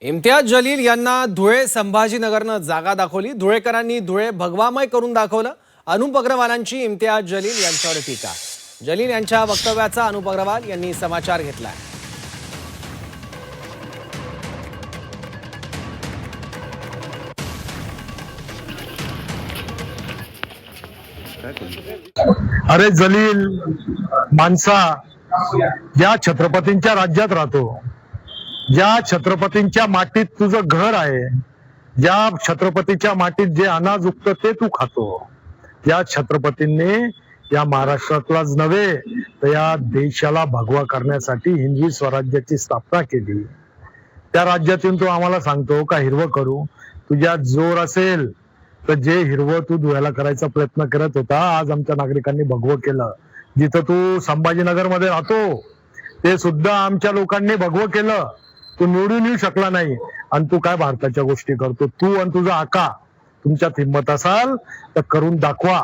इम्तियाज जलील यांना धुळे संभाजीनगरनं जागा दाखवली। धुळेकरांनी धुळे भगवामय करून दाखवलं। अनुप अग्रवालांची इम्तियाज जलील यांच्यावर टीका। जलील यांच्या वक्तव्याचा अनुप अग्रवाल यांनी समाचार घेतलाय। अरे जलील माणसा, ज्या छत्रपतींच्या राज्यात राहतो, ज्या छत्रपतींच्या मातीत तुझं घर आहे, ज्या छत्रपतीच्या मातीत जे अनाज उगतं ते तू खातो, या छत्रपतींनी या महाराष्ट्रातलाच नव्हे तर या देशाला भगवा करण्यासाठी हिंदवी स्वराज्याची स्थापना केली। त्या राज्यातून तू आम्हाला सांगतो का हिरवं करू? तुझ्या जोर असेल तर जे हिरवं तू धुळ्याला करायचा प्रयत्न करत होता, आज आमच्या नागरिकांनी भगवं केलं। जिथं तू संभाजीनगर मध्ये राहतो ते सुद्धा आमच्या लोकांनी भगवं केलं। तू निवडून येऊ शकला नाही आणि तू काय भारताच्या गोष्टी करतो? तू आणि तुझा आका, तुमच्यात हिंमत असाल तर करून दाखवा।